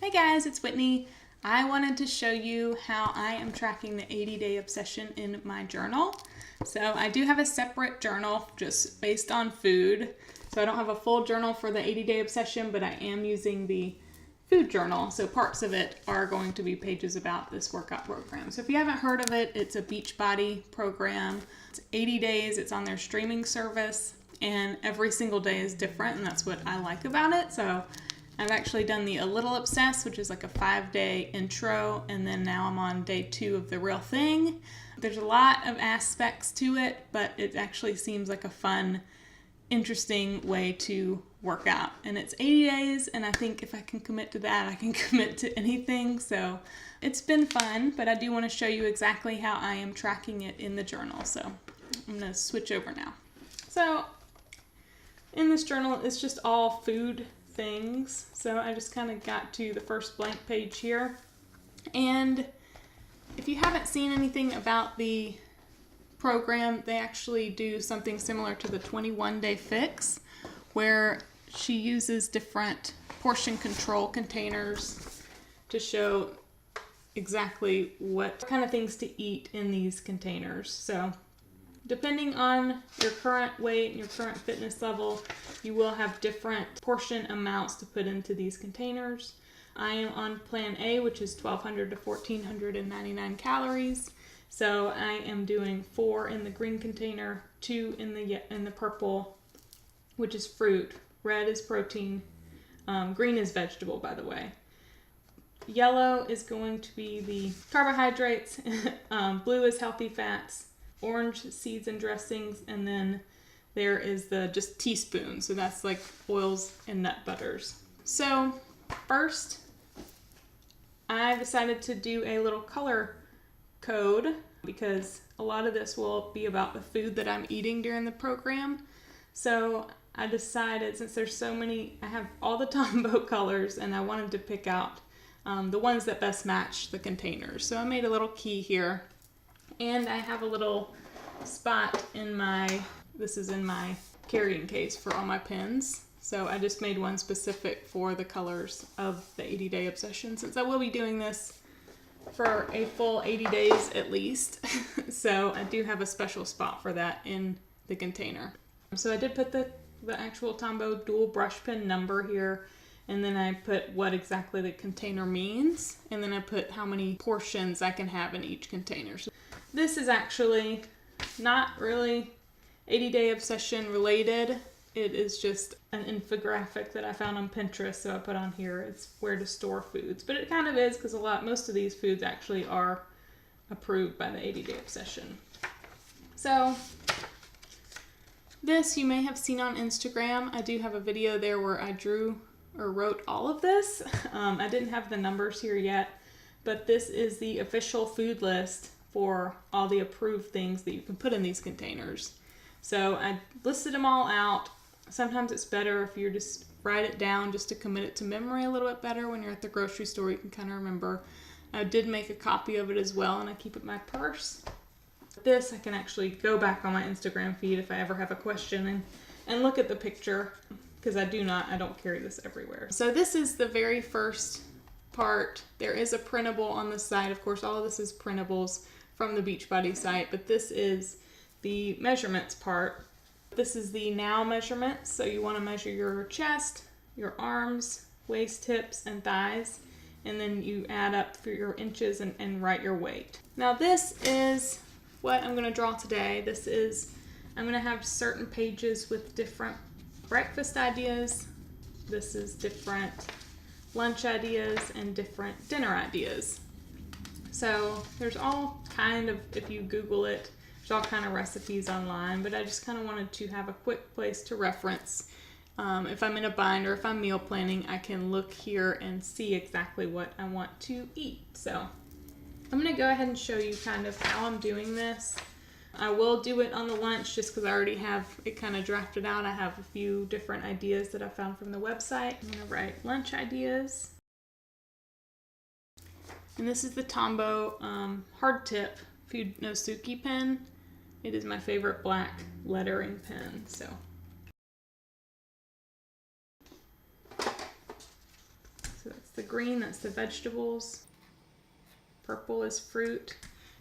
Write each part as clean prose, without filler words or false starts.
Hey guys, it's Whitney. I wanted to show you how I am tracking the 80-day obsession in my journal. So I do have a separate journal just based on food. So I don't have a full journal for the 80-day obsession, but I am using the food journal. So parts of it are going to be pages about this workout program. So if you haven't heard of it, it's a Beachbody program. It's 80 days, it's on their streaming service, and every single day is different, and that's what I like about it. So I've actually done the A Little Obsessed, which is like a 5-day intro, and then now I'm on day 2 of The Real Thing. There's a lot of aspects to it, but it actually seems like a fun, interesting way to work out. And it's 80 days, and I think if I can commit to that, I can commit to anything. So it's been fun, but I do want to show you exactly how I am tracking it in the journal. So I'm going to switch over now. So in this journal, it's just all food things. So I just kind of got to the first blank page here. And if you haven't seen anything about the program, they actually do something similar to the 21-day fix, where she uses different portion control containers to show exactly what kind of things to eat in these containers. So depending on your current weight and your current fitness level, you will have different portion amounts to put into these containers. I am on plan A, which is 1,200 to 1,499 calories. So I am doing 4 in the green container, 2 in the purple, which is fruit. Red is protein. Green is vegetable, by the way. Yellow is going to be the carbohydrates. Blue is healthy fats. Orange, seeds and dressings, and then there is the just teaspoon, so that's like oils and nut butters. So first, I decided to do a little color code because a lot of this will be about the food that I'm eating during the program. So I decided, since there's so many, I have all the Tombow colors, and I wanted to pick out the ones that best match the containers. So I made a little key here. And I have a little spot in this is in my carrying case for all my pens. So I just made one specific for the colors of the 80-day obsession, since I will be doing this for a full 80 days at least. So I do have a special spot for that in the container. So I did put the actual Tombow dual brush pen number here, and then I put what exactly the container means, and then I put how many portions I can have in each container. So this is actually not really 80-day obsession related. It is just an infographic that I found on Pinterest, so I put on here. It's where to store foods, but it kind of is, because most of these foods actually are approved by the 80-day obsession. So this you may have seen on Instagram. I do have a video there where I drew or wrote all of this. I didn't have the numbers here yet, but this is the official food list for all the approved things that you can put in these containers. So I listed them all out. Sometimes it's better if you just write it down just to commit it to memory a little bit better. When you're at the grocery store, you can kind of remember. I did make a copy of it as well, and I keep it in my purse. This, I can actually go back on my Instagram feed if I ever have a question and look at the picture, because I don't carry this everywhere. So this is the very first part. There is a printable on the side. Of course, all of this is printables from the Beachbody site, but this is the measurements part. This is the now measurements. So you want to measure your chest, your arms, waist, hips, and thighs, and then you add up for your inches and write your weight. Now this is what I'm going to draw today. I'm going to have certain pages with different breakfast ideas. This is different lunch ideas and different dinner ideas. So there's all kind of, if you Google it, there's all kind of recipes online, but I just kind of wanted to have a quick place to reference. If I'm in a bind or if I'm meal planning, I can look here and see exactly what I want to eat. So I'm going to go ahead and show you kind of how I'm doing this. I will do it on the lunch just because I already have it kind of drafted out. I have a few different ideas that I found from the website. I'm going to write lunch ideas. And this is the Tombow hard tip Food No Suki pen. It is my favorite black lettering pen. So that's the green, that's the vegetables. Purple is fruit.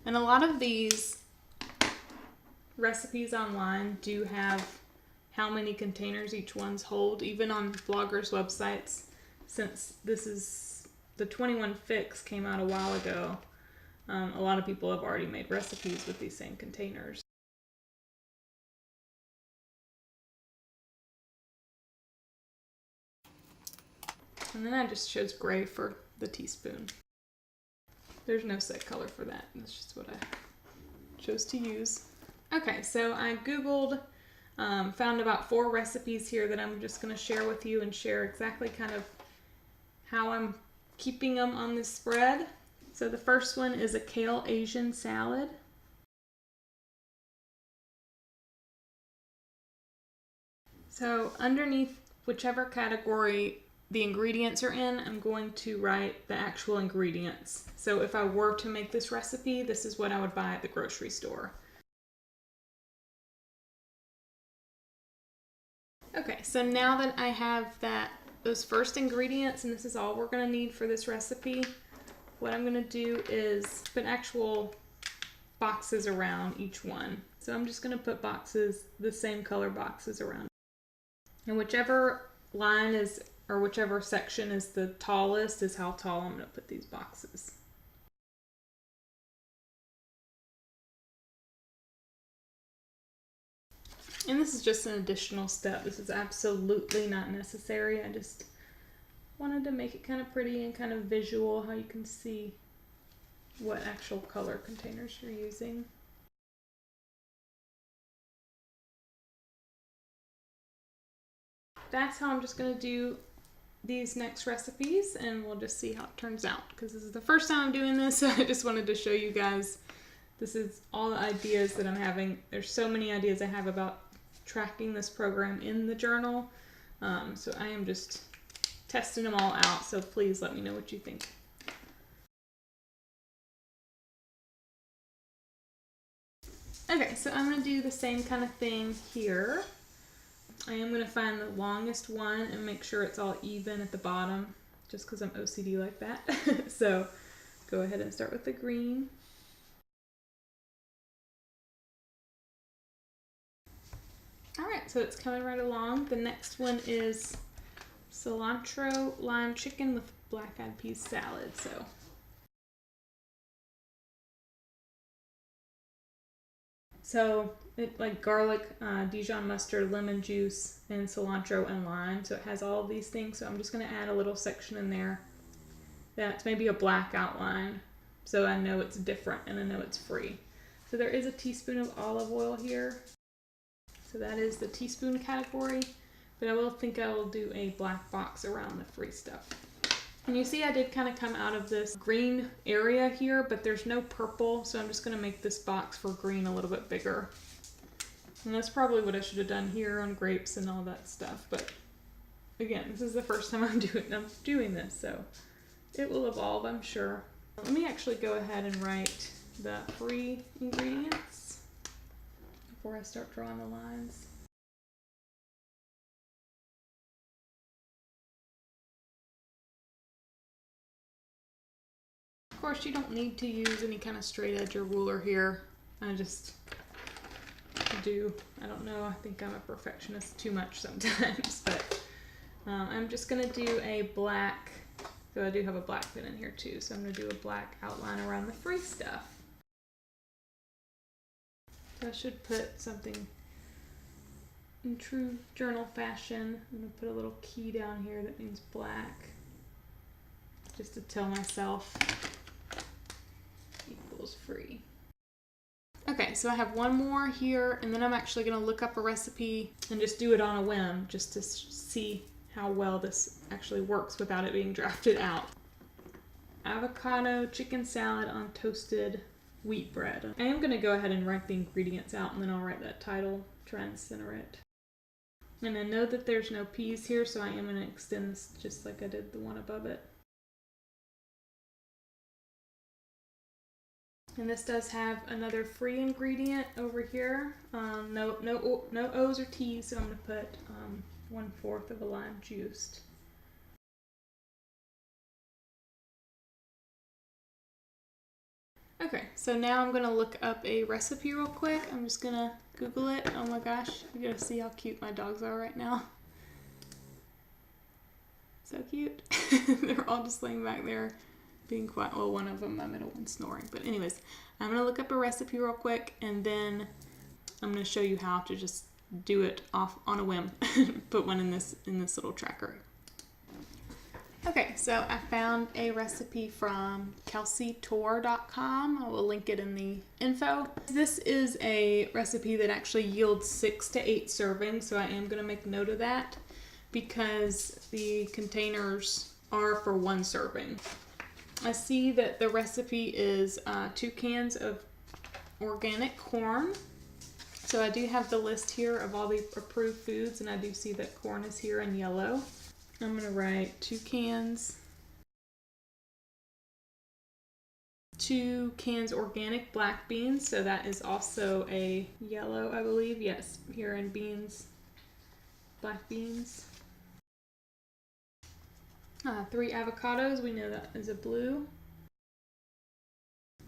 And a lot of these recipes online do have how many containers each one's hold, even on bloggers' websites. Since this is the 21 Fix came out a while ago, a lot of people have already made recipes with these same containers. And then that just shows gray for the teaspoon. There's no set color for that. That's just what I chose to use. Okay, so I Googled, found about 4 recipes here that I'm just going to share with you and share exactly kind of how I'm keeping them on this spread. So the first one is a kale Asian salad. So underneath whichever category the ingredients are in, I'm going to write the actual ingredients. So if I were to make this recipe, this is what I would buy at the grocery store. Okay, so now that I have those first ingredients, and this is all we're gonna need for this recipe, what I'm gonna do is put actual boxes around each one. So I'm just gonna put boxes, the same color boxes around. And whichever line is, or whichever section is the tallest is how tall I'm gonna put these boxes. And this is just an additional step. This is absolutely not necessary. I just wanted to make it kind of pretty and kind of visual, how you can see what actual color containers you're using. That's how I'm just going to do these next recipes, and we'll just see how it turns out, because this is the first time I'm doing this, so I just wanted to show you guys. This is all the ideas that I'm having. There's so many ideas I have about tracking this program in the journal, so I am just testing them all out, so please let me know what you think. Okay, so I'm going to do the same kind of thing here. I am going to find the longest one and make sure it's all even at the bottom, just because I'm OCD like that. So go ahead and start with the green. Alright, so it's coming right along. The next one is cilantro lime chicken with black-eyed peas salad. So it like garlic, Dijon mustard, lemon juice, and cilantro and lime. So it has all of these things. So I'm just going to add a little section in there that's maybe a black outline, so I know it's different and I know it's free. So there is a teaspoon of olive oil here. So that is the teaspoon category, but I will do a black box around the free stuff. And you see I did kind of come out of this green area here, but there's no purple, so I'm just going to make this box for green a little bit bigger. And that's probably what I should have done here on grapes and all that stuff, but again, this is the first time I'm doing this, so it will evolve, I'm sure. Let me actually go ahead and write the free ingredients before I start drawing the lines. Of course, you don't need to use any kind of straight edge or ruler here. I just do. I don't know. I think I'm a perfectionist too much sometimes, but I'm just going to do a black, so I do have a black pen in here too, so I'm going to do a black outline around the free stuff. So I should put something in true journal fashion. I'm going to put a little key down here that means black, just to tell myself equals free. Okay, so I have one more here, and then I'm actually going to look up a recipe and just do it on a whim, just to see how well this actually works without it being drafted out. Avocado chicken salad on toasted wheat bread. I am going to go ahead and write the ingredients out, and then I'll write that title, try and center it. And I know that there's no peas here, so I am going to extend this just like I did the one above it. And this does have another free ingredient over here. No O's or T's, so I'm going to put 1/4 of a lime juiced. Okay, so now I'm gonna look up a recipe real quick. I'm just gonna Google it. Oh my gosh, you gotta see how cute my dogs are right now. So cute. They're all just laying back there being quiet. Well, one of them, my middle one's snoring. But anyways, I'm gonna look up a recipe real quick and then I'm gonna show you how to just do it off on a whim. Put one in this little tracker. Okay, so I found a recipe from kelseytor.com. I will link it in the info. This is a recipe that actually yields 6 to 8 servings, so I am going to make note of that because the containers are for 1 serving. I see that the recipe is 2 cans of organic corn. So I do have the list here of all the approved foods, and I do see that corn is here in yellow. I'm going to write 2 cans. 2 cans organic black beans, so that is also a yellow, I believe. Yes, here in beans, black beans. 3 avocados, we know that is a blue.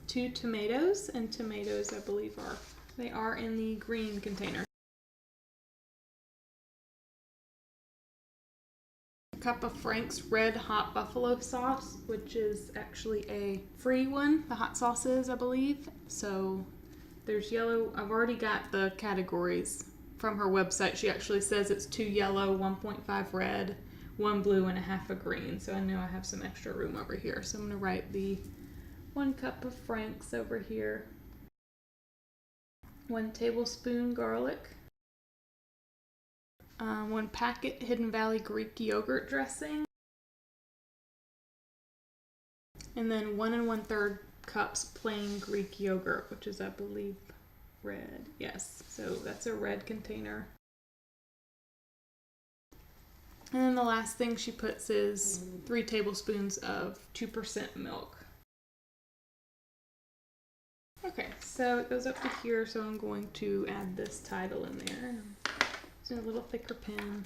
2 tomatoes, and tomatoes I believe they are in the green container. Cup of Frank's Red Hot Buffalo Sauce, which is actually a free one. The hot sauce is, I believe. So there's yellow. I've already got the categories from her website. She actually says it's 2 yellow, 1.5 red, 1 blue, and a half a green. So I know I have some extra room over here. So I'm going to write the 1 cup of Frank's over here. 1 tablespoon garlic. 1 packet Hidden Valley Greek yogurt dressing, and then 1 1/3 cups plain Greek yogurt, which is, I believe, red. Yes, so that's a red container. And then the last thing she puts is 3 tablespoons of 2% milk. Okay, so it goes up to here, so I'm going to add this title in there. A little thicker pen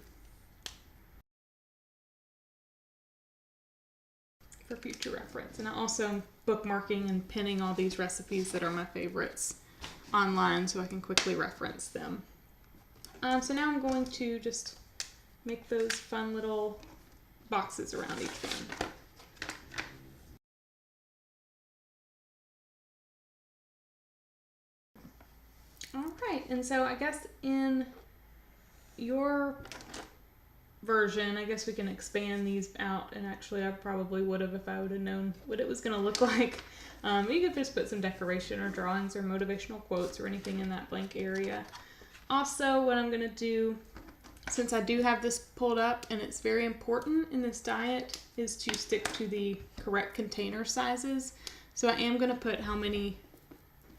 for future reference. And I also am bookmarking and pinning all these recipes that are my favorites online so I can quickly reference them. So now I'm going to just make those fun little boxes around each one. All right, and so I guess in your version, I guess we can expand these out, and actually I probably would have if I would have known what it was going to look like. You could just put some decoration or drawings or motivational quotes or anything in that blank area. Also, what I'm going to do, since I do have this pulled up and it's very important in this diet, is to stick to the correct container sizes. So I am going to put how many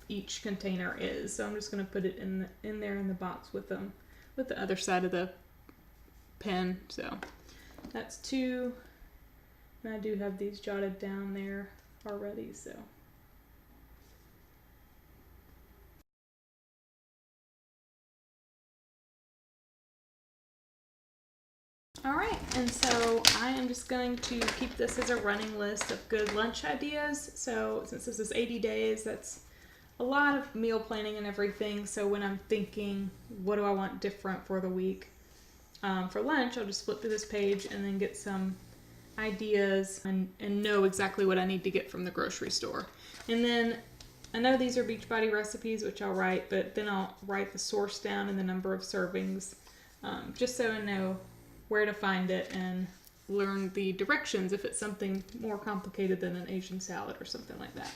each container is. So I'm just going to put it in there in the box with them. With the other side of the pen. So that's 2, and I do have these jotted down there already. So all right, and so I am just going to keep this as a running list of good lunch ideas. So since this is 80 days, that's a lot of meal planning and everything. So when I'm thinking, what do I want different for the week? For lunch, I'll just flip through this page and then get some ideas and know exactly what I need to get from the grocery store. And then I know these are Beachbody recipes, which I'll write, but then I'll write the source down and the number of servings, just so I know where to find it and learn the directions if it's something more complicated than an Asian salad or something like that.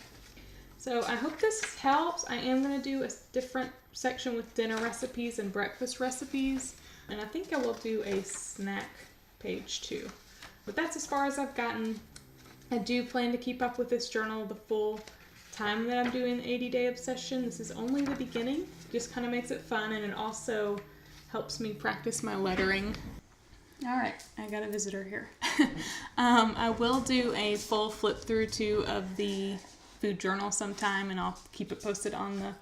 So I hope this helps. I am going to do a different section with dinner recipes and breakfast recipes. And I think I will do a snack page too. But that's as far as I've gotten. I do plan to keep up with this journal the full time that I'm doing the 80-day obsession. This is only the beginning. Just kind of makes it fun, and it also helps me practice my lettering. All right, I got a visitor here. I will do a full flip through too of the food journal sometime, and I'll keep it posted on the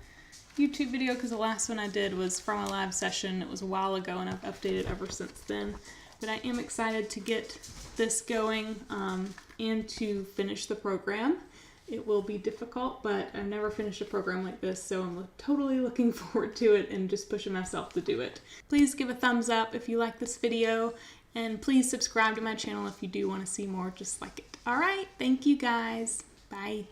YouTube video because the last one I did was from a live session. It was a while ago and I've updated ever since then. But I am excited to get this going and to finish the program. it will be difficult, but I've never finished a program like this, so I'm totally looking forward to it and just pushing myself to do it. Please give a thumbs up if you like this video, and please subscribe to my channel if you do want to see more just like it. All right, thank you guys. Bye.